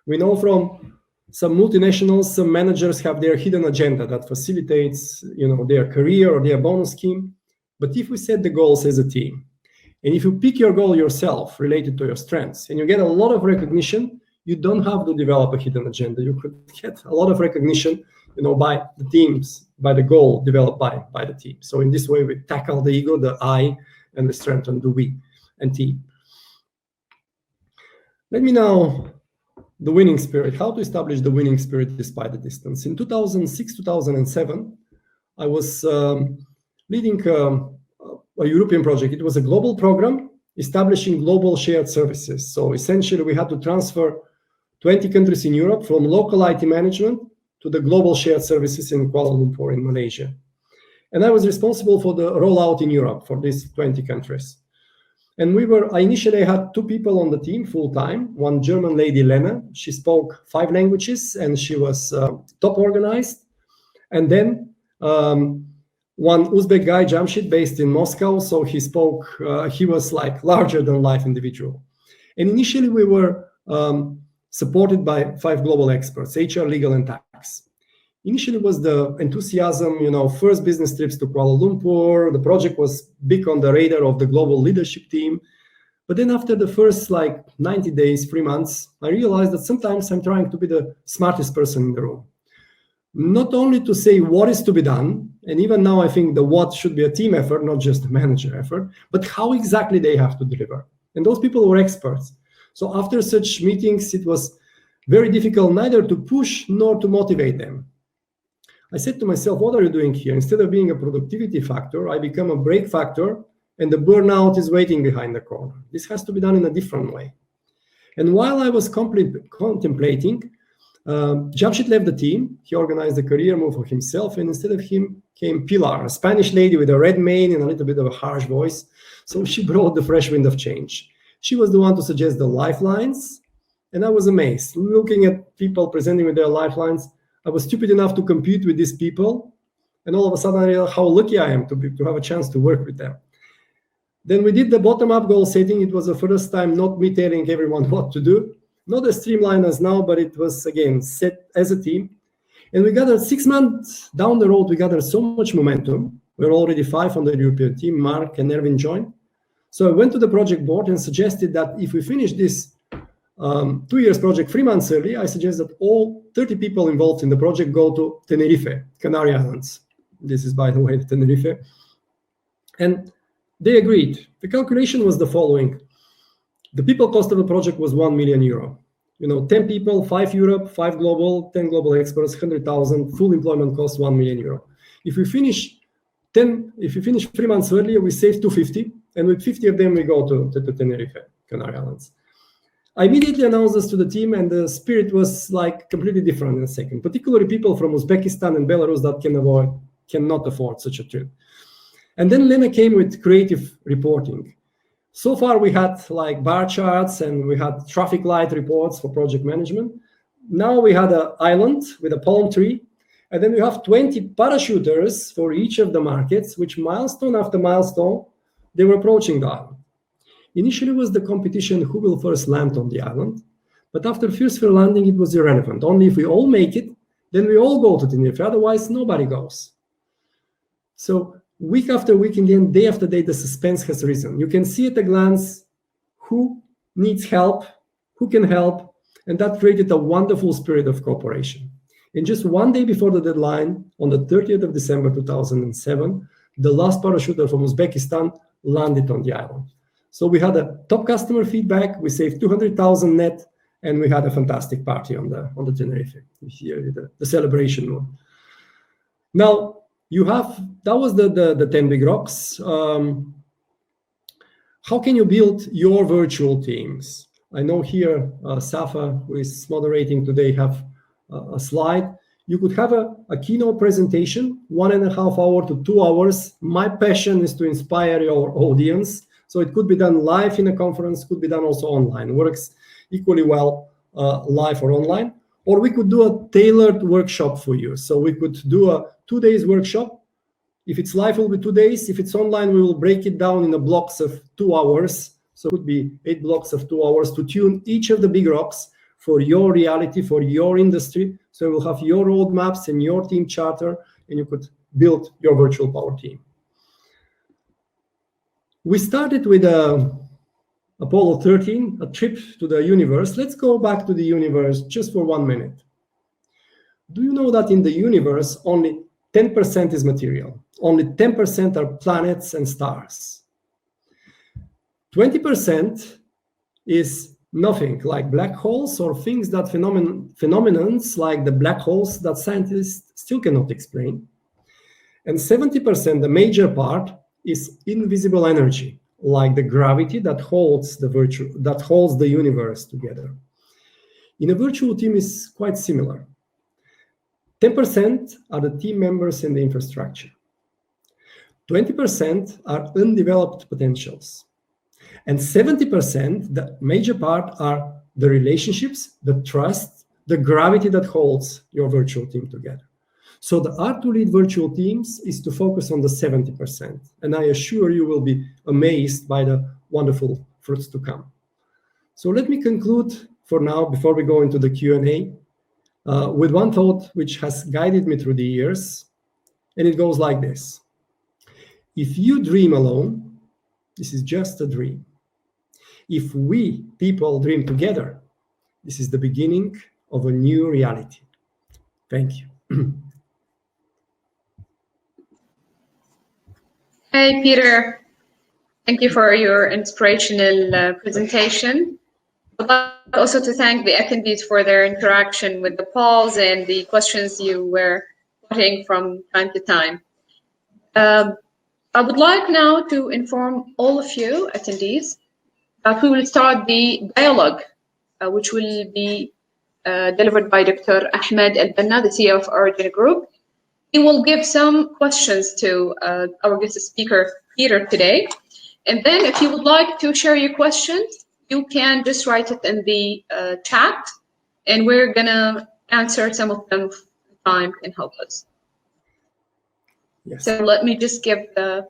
We know from some multinationals, some managers have their hidden agenda that facilitates, their career or their bonus scheme. But if we set the goals as a team, and if you pick your goal yourself related to your strengths, and you get a lot of recognition, you don't have to develop a hidden agenda. You could get a lot of recognition, by the teams, by the goal developed by the team. So in this way, we tackle the ego, the I, and the strength, and the we and team. Let me now, the winning spirit, how to establish the winning spirit despite the distance. In 2006, 2007, I was leading a European project. It was a global program establishing global shared services. So essentially, we had to transfer 20 countries in Europe from local IT management to the global shared services in Kuala Lumpur in Malaysia. And I was responsible for the rollout in Europe for these 20 countries. And I initially had 2 people on the team full-time, one German lady, Lena. She spoke 5 languages and she was top organized. And then one Uzbek guy, Jamshid, based in Moscow. So he was like larger than life individual. And initially we were supported by 5 global experts, HR, legal, and tax. Initially was the enthusiasm, first business trips to Kuala Lumpur. The project was big on the radar of the global leadership team. But then after the first 90 days, 3 months, I realized that sometimes I'm trying to be the smartest person in the room. Not only to say what is to be done, and even now I think the what should be a team effort, not just a manager effort, but how exactly they have to deliver. And those people were experts. So after such meetings, it was very difficult neither to push nor to motivate them. I said to myself, what are you doing here? Instead of being a productivity factor, I become a break factor, and the burnout is waiting behind the corner. This has to be done in a different way. And while I was contemplating, Jamshid left the team. He organized a career move for himself, and instead of him came Pilar, a Spanish lady with a red mane and a little bit of a harsh voice. So she brought the fresh wind of change. She was the one to suggest the lifelines, and I was amazed. Looking at people presenting with their lifelines, I was stupid enough to compete with these people, and all of a sudden I realized how lucky I am to have a chance to work with them. Then we did the bottom-up goal setting. It was the first time not me telling everyone what to do, not as streamlined as now, but it was, again, set as a team. And we gathered 6 months down the road, we gathered so much momentum. We're already 5 on the European team. Mark and Erwin joined. So I went to the project board and suggested that if we finish this 2 years project 3 months early, I suggest that all 30 people involved in the project go to Tenerife, Canary Islands. This is, by the way, Tenerife. And they agreed. The calculation was the following. The people cost of the project was 1 million euro. 10 people, 5 Europe, 5 global, 10 global experts, 100,000, full employment cost 1 million euro. If we finish 3 months earlier, we save 250, and with 50 of them, we go to Tenerife, Canary Islands. I immediately announced this to the team, and the spirit was like completely different in a second, particularly people from Uzbekistan and Belarus that cannot afford such a trip. And then Lena came with creative reporting. So far, we had like bar charts and we had traffic light reports for project management. Now we had an island with a palm tree, and then we have 20 parachuters for each of the markets, which milestone after milestone, they were approaching the island. Initially, it was the competition who will first land on the island, but after first landing, it was irrelevant. Only if we all make it, then we all go to Tenerife. Otherwise, nobody goes. So week after week, in the end, day after day, the suspense has risen. You can see at a glance who needs help, who can help, and that created a wonderful spirit of cooperation. And just one day before the deadline, on the 30th of December 2007, the last parachuter from Uzbekistan landed on the island. So we had a top customer feedback, we saved 200,000 net, and we had a fantastic party on the Tenerife, here, the celebration mode. Now, that was the 10 big rocks. How can you build your virtual teams? I know here Safa, who is moderating today, have a slide. You could have a keynote presentation, 1.5 hours to 2 hours. My passion is to inspire your audience. So it could be done live in a conference, could be done also online. It works equally well live or online. Or we could do a tailored workshop for you. So we could do a 2 days workshop. If it's live, it will be 2 days. If it's online, we will break it down in blocks of 2 hours. So it could be 8 blocks of 2 hours to tune each of the big rocks for your reality, for your industry. So you will have your roadmaps and your team charter, and you could build your virtual power team. We started with Apollo 13, a trip to the universe. Let's go back to the universe just for 1 minute. Do you know that in the universe, only 10% is material? Only 10% are planets and stars. 20% is nothing, like black holes or things that phenomenons like the black holes that scientists still cannot explain. And 70%, the major part, is invisible energy, like the gravity that holds the universe together. In a virtual team is quite similar. 10% are the team members and the infrastructure. 20% are undeveloped potentials. And 70%, the major part, are the relationships, the trust, the gravity that holds your virtual team together. So the art to lead virtual teams is to focus on the 70%. And I assure you will be amazed by the wonderful fruits to come. So let me conclude for now, before we go into the Q&A, with one thought which has guided me through the years. And it goes like this. If you dream alone, this is just a dream. If we people dream together, this is the beginning of a new reality. Thank you. Hey, Peter. Thank you for your inspirational presentation. I'd like also to thank the attendees for their interaction with the polls and the questions you were putting from time to time. I would like now to inform all of you attendees that we will start the dialogue, which will be delivered by Dr. Ahmed Banna, the CEO of Origin Group. He will give some questions to our guest speaker, Peter, today. And then if you would like to share your questions, you can just write it in the chat, and we're gonna answer some of them if time can help us. Yes. So let me just give the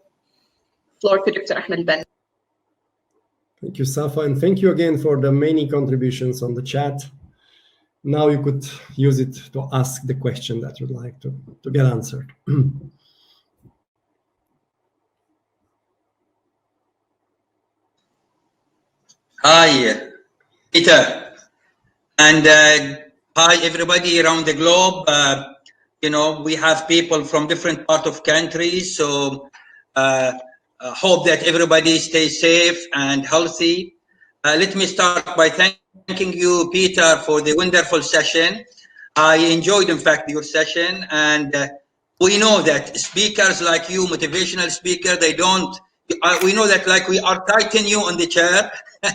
floor to Dr. Ahmed Banna. Thank you, Safa, and thank you again for the many contributions on the chat. Now you could use it to ask the question that you'd like to get answered. Hi, Peter, and hi everybody around the globe. You know, we have people from different parts of countries, so hope that everybody stays safe and healthy. Let me start by thanking you, Peter, for the wonderful session. I enjoyed, in fact, your session, and we know that speakers like you, motivational speaker, they don't. We know that, like, we are tightening you on the chair.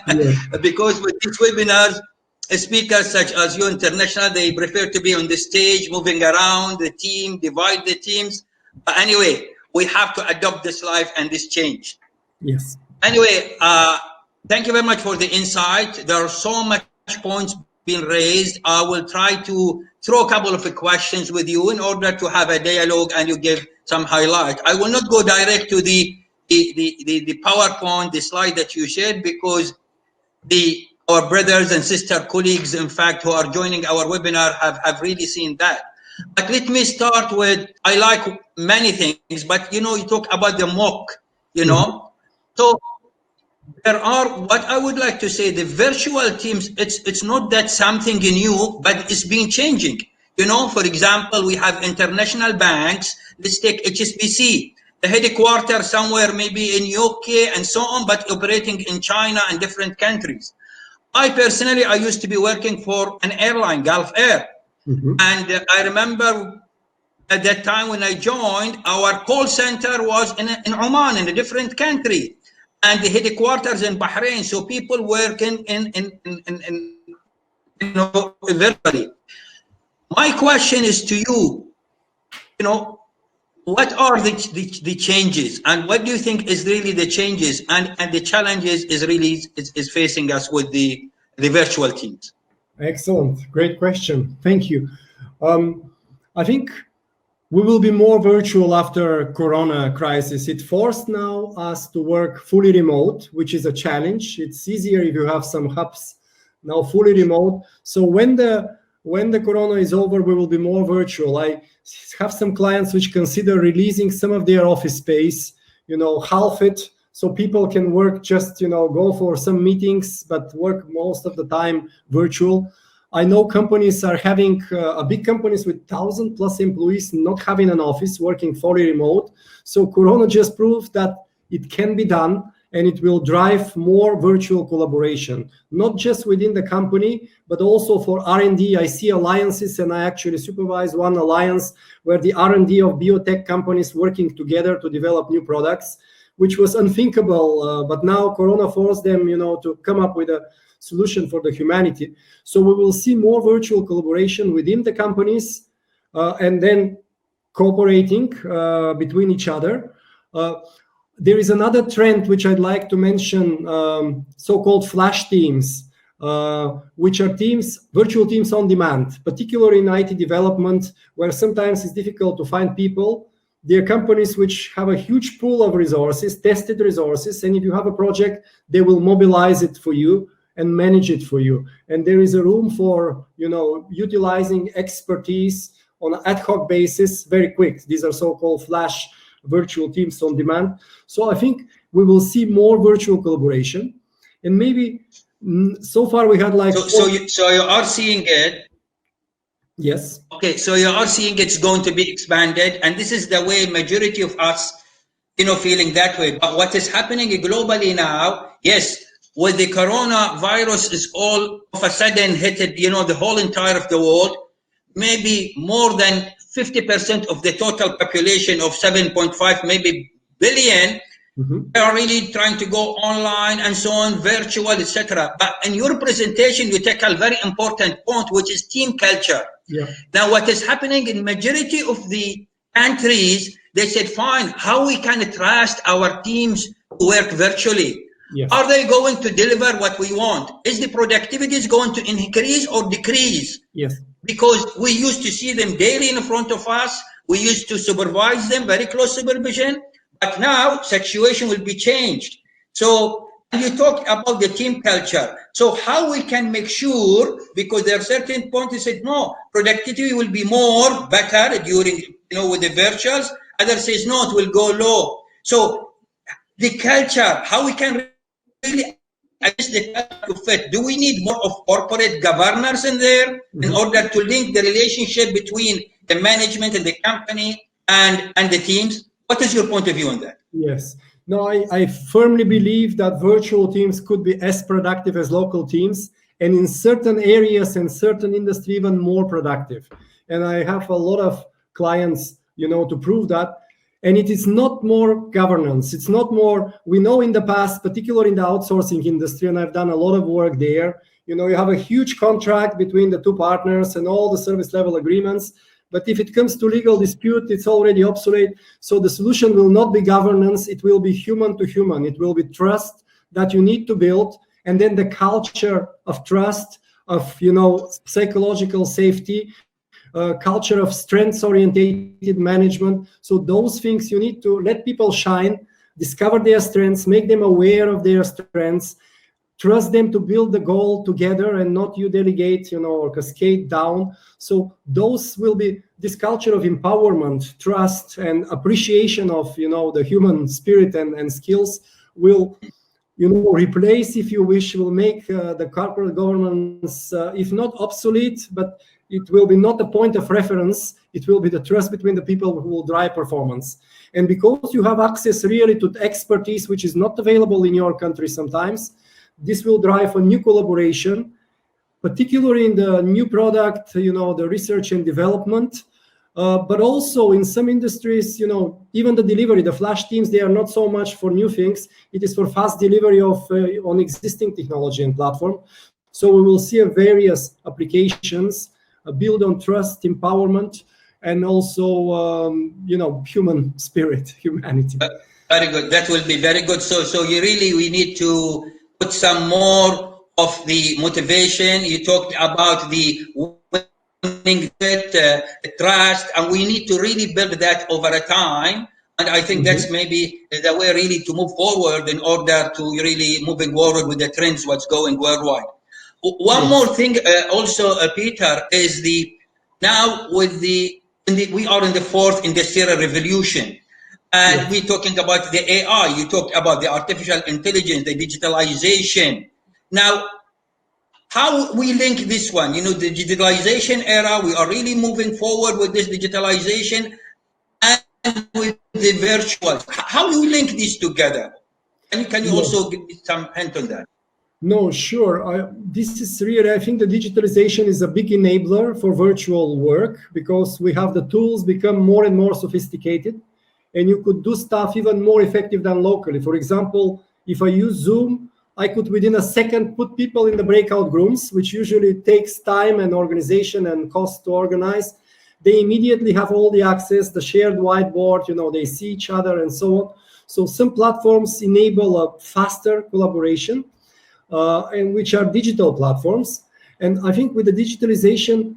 Yeah. Because with these webinars, speakers such as you, international, they prefer to be on the stage, moving around the team, divide the teams. But anyway, we have to adopt this life and this change. Yes. Anyway, thank you very much for the insight. There are so much points being raised. I will try to throw a couple of questions with you in order to have a dialogue and you give some highlight. I will not go direct to the PowerPoint, the slide that you shared, because our brothers and sister colleagues, in fact, who are joining our webinar have really seen that. But let me start with, I like many things, but you know, you talk about the mock, you know. So there are, what I would like to say, the virtual teams, it's not that something new, but it's been changing. You know, for example, we have international banks. Let's take HSBC, the headquarters somewhere maybe in UK and so on, but operating in China and different countries. I personally, I used to be working for an airline, Gulf Air. And I remember at that time when I joined, our call center was in Oman, in a different country, and the headquarters in Bahrain. So people working in you know, virtually. My question is to you, you know, what are the changes, and what do you think is really the changes and the challenges is really is facing us with the virtual teams? Excellent. Great question. Thank you. I think we will be more virtual after Corona crisis. It forced now us to work fully remote, which is a challenge. It's easier if you have some hubs now fully remote. So when the Corona is over, we will be more virtual. I have some clients which consider releasing some of their office space, you know, half it, so people can work just, you know, go for some meetings, but work most of the time virtual. I know companies are having, big companies with 1,000+ employees not having an office, working fully remote. So Corona just proved that it can be done, and it will drive more virtual collaboration, not just within the company, but also for R&D. I see alliances, and I actually supervise one alliance where the R&D of biotech companies working together to develop new products, which was unthinkable. But now Corona forced them, you know, to come up with a solution for the humanity. So we will see more virtual collaboration within the companies, and then cooperating between each other. There is another trend which I'd like to mention, so-called flash teams, which are teams, virtual teams on demand, particularly in IT development, where sometimes it's difficult to find people. There are companies which have a huge pool of resources, tested resources, and if you have a project, they will mobilize it for you and manage it for you. And there is a room for, you know, utilizing expertise on an ad hoc basis very quick. These are so-called flash virtual teams on demand. So I think we will see more virtual collaboration, and maybe so far we had like. So you are seeing it. Yes. Okay, so you are seeing it's going to be expanded, and this is the way majority of us, you know, feeling that way. But what is happening globally now? Yes, with the coronavirus is all of a sudden hit, you know, the whole entire of the world. Maybe more than 50% of the total population of 7.5 maybe billion They are really trying to go online and so on, virtual, etc. But in your presentation, you tackle a very important point, which is team culture. Yeah. Now, what is happening in majority of the countries, they said, fine, how we can trust our teams to work virtually? Yes. Are they going to deliver what we want? Is the productivity is going to increase or decrease? Yes. Because we used to see them daily in front of us. We used to supervise them, very close supervision. But now situation will be changed. So you talk about the team culture. So how we can make sure, because there are certain points you said, no, productivity will be more better during, with the virtuals. Others says, no, it will go low. So the culture, how we can really adjust the culture to fit. Do we need more of corporate governance in there in order to link the relationship between the management and the company and the teams? What is your point of view on that? Yes. No, I firmly believe that virtual teams could be as productive as local teams, and in certain areas and certain industry even more productive. And I have a lot of clients, to prove that. And it is not more governance. It's not more, we know in the past, particularly in the outsourcing industry, and I've done a lot of work there, you have a huge contract between the two partners and all the service level agreements. But if it comes to legal dispute, it's already obsolete. So the solution will not be governance. It will be human to human. It will be trust that you need to build. And then the culture of trust, of, psychological safety, culture of strengths-oriented management. So those things you need to let people shine, discover their strengths, make them aware of their strengths, trust them to build the goal together and not you delegate, or cascade down. So those will be this culture of empowerment, trust, and appreciation of, the human spirit and skills will, replace, if you wish, will make the corporate governance, if not obsolete, but it will be not a point of reference. It will be the trust between the people who will drive performance. And because you have access really to expertise, which is not available in your country sometimes, this will drive a new collaboration, particularly in the new product, the research and development, but also in some industries, even the delivery, the flash teams, they are not so much for new things. It is for fast delivery of on existing technology and platform. So we will see various applications build on trust, empowerment, and also, human spirit, humanity. Very good. That will be very good. So we need to put some more of the motivation. You talked about the winning trust, and we need to really build that over a time. And I think that's maybe the way really to move forward in order to really moving forward with the trends, what's going worldwide. One more thing also, Peter, is now with we are in the fourth industrial revolution. And we're talking about the AI, you talked about the artificial intelligence, the digitalization. Now, how we link this one, the digitalization era, we are really moving forward with this digitalization and with the virtual. How do we link these together? And can you also give me some hint on that? No, sure. This is really, I think the digitalization is a big enabler for virtual work because we have the tools become more and more sophisticated. And you could do stuff even more effective than locally. For example, if I use Zoom, I could within a second put people in the breakout rooms, which usually takes time and organization and cost to organize. They immediately have all the access, the shared whiteboard, they see each other and so on. So some platforms enable a faster collaboration, and which are digital platforms. And I think with the digitalization,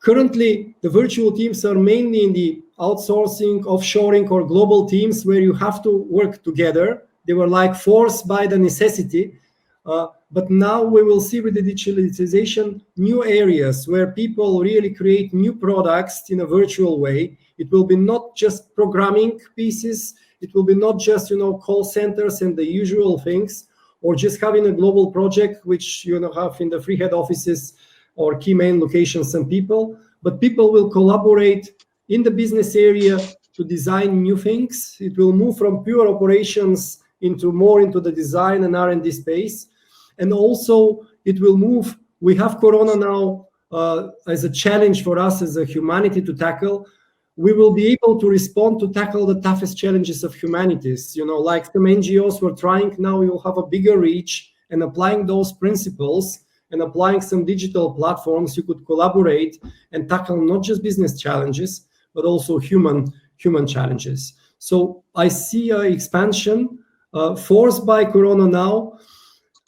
currently the virtual teams are mainly in the outsourcing, offshoring, or global teams where you have to work together. They were like forced by the necessity. But now we will see with the digitalization new areas where people really create new products in a virtual way. It will be not just programming pieces. It will be not just, call centers and the usual things, or just having a global project, which, have in the free head offices or key main locations some people. But people will collaborate in the business area to design new things. It will move from pure operations into the design and R&D space. And also it will move, we have Corona now as a challenge for us as a humanity to tackle. we will be able to respond to tackle the toughest challenges of humanities. You know, like some NGOs were trying, now you'll have a bigger reach, and applying those principles and applying some digital platforms, you could collaborate and tackle not just business challenges, but also human challenges. So I see an expansion forced by Corona now.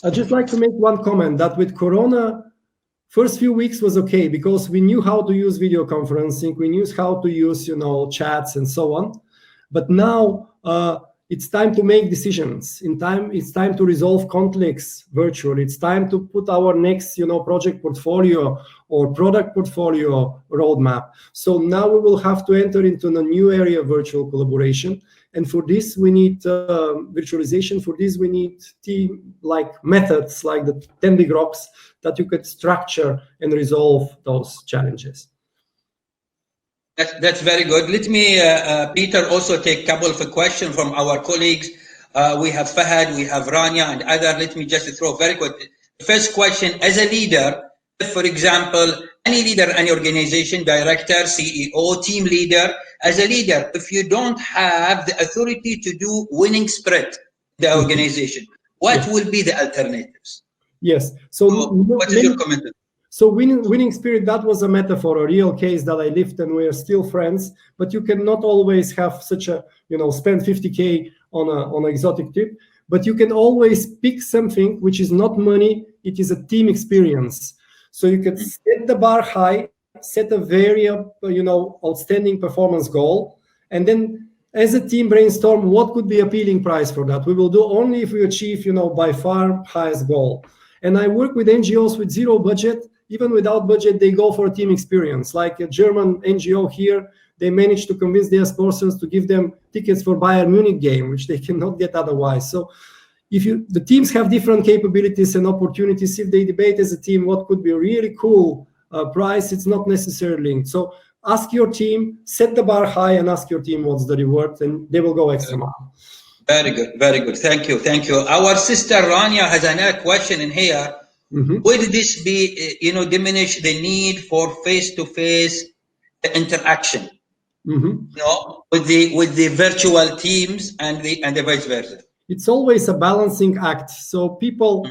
I'd just like to make one comment that with Corona, first few weeks was okay because we knew how to use video conferencing, we knew how to use, you know, chats and so on. But now it's time to make decisions. It's time to resolve conflicts virtually. It's time to put our next, you know, project portfolio or product portfolio roadmap. So now we will have to enter into a new area of virtual collaboration. And for this, we need virtualization. For this, we need team-like methods, like the 10 big rocks, that you could structure and resolve those challenges. That's very good. Let me, Peter, also take a couple of questions from our colleagues. We have Fahad, we have Rania, and other. Let me just throw very quick. First question: as a leader, if, for example, any leader, any organization, director, CEO, team leader, as a leader, if you don't have the authority to do winning spirit in the organization, what will be the alternatives? Yes. So what is your comment? So winning spirit, that was a metaphor, a real case that I lived, and we are still friends. But you cannot always have such a, you know, spend 50K on an exotic trip. But you can always pick something which is not money. It is a team experience. So you can set the bar high, set a very, you know, outstanding performance goal, and then as a team brainstorm what could be appealing price for that. We will do only if we achieve, you know, by far highest goal. And I work with NGOs with zero budget. Even without budget, they go for a team experience. Like a German NGO here, they managed to convince their sponsors to give them tickets for Bayern Munich game, which they cannot get otherwise. So if the teams have different capabilities and opportunities, if they debate as a team what could be a really cool price, it's not necessarily linked. So ask your team, set the bar high, and ask your team what's the reward, and they will go extra mile. Very good, very good. Thank you, thank you. Our sister Rania has another question in here. Would this be, you know, diminish the need for face-to-face interaction, you know, with the virtual teams and the vice versa? It's always a balancing act. So people,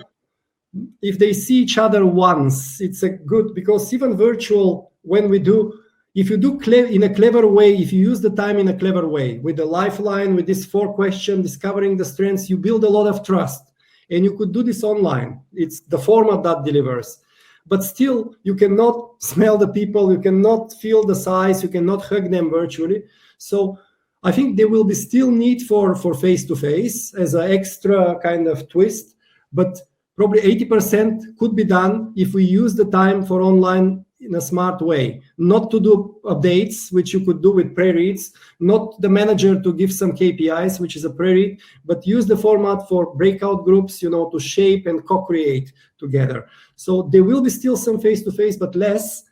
if they see each other once, it's a good, because even virtual, when we do, if you do in a clever way, if you use the time in a clever way, with the lifeline, with this 4 question, discovering the strengths, you build a lot of trust. And you could do this online. It's the format that delivers. But still, you cannot smell the people, you cannot feel the size, you cannot hug them virtually. So I think there will be still need for face-to-face as an extra kind of twist. But probably 80% could be done if we use the time for online in a smart way, not to do updates, which you could do with pre-reads, not the manager to give some KPIs, which is a pre-read, but use the format for breakout groups, you know, to shape and co-create together. So there will be still some face-to-face, but less,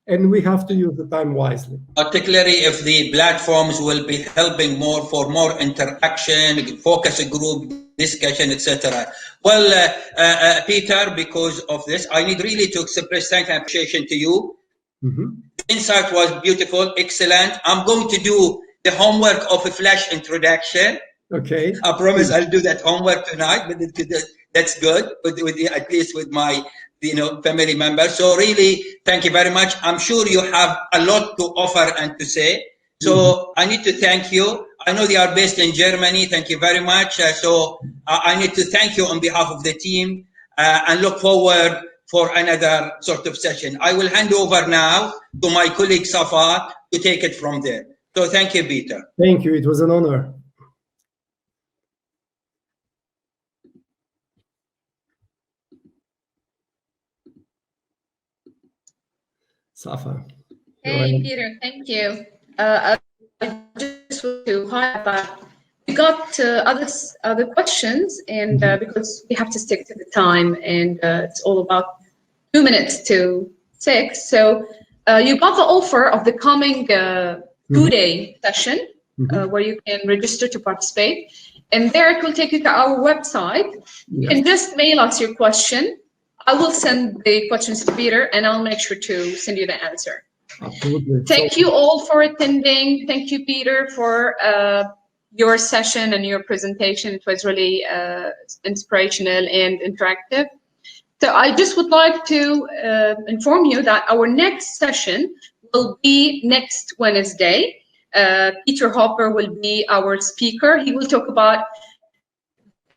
and we have to use the time wisely. Particularly if the platforms will be helping more for more interaction, focus group, discussion, etc. Well, Peter, because of this, I need really to express thanks and appreciation to you. The insight was beautiful, excellent. I'm going to do the homework of a flash introduction. Okay. I promise I'll do that homework tonight, but that's good. At least with my, you know, family members. So really, thank you very much. I'm sure you have a lot to offer and to say. So I need to thank you. I know they are based in Germany. Thank you very much. So I need to thank you on behalf of the team and look forward for another sort of session. I will hand over now to my colleague Safa to take it from there. So thank you, Peter. Thank you. It was an honor. Safa. Hey, Peter, thank you. I just want to highlight we got other questions, and because we have to stick to the time, and it's all about 2 minutes to 6. So you got the offer of the coming 2-day session where you can register to participate, and there it will take you to our website. You can just mail us your question. I will send the questions to Peter, and I'll make sure to send you the answer. Absolutely. Thank you all for attending. Thank you, Peter, for your session and your presentation. It was really inspirational and interactive. So I just would like to inform you that our next session will be next Wednesday. Peter Hopper will be our speaker. He will talk about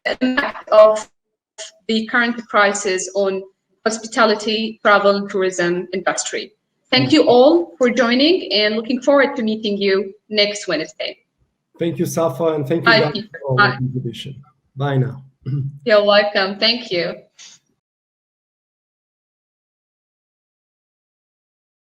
the impact of the current crisis on hospitality, travel, and tourism industry. Thank you all for joining and looking forward to meeting you next Wednesday. Thank you, Safa, and thank you Bye, guys Peter. for the invitation. Bye now. You're welcome. Thank you.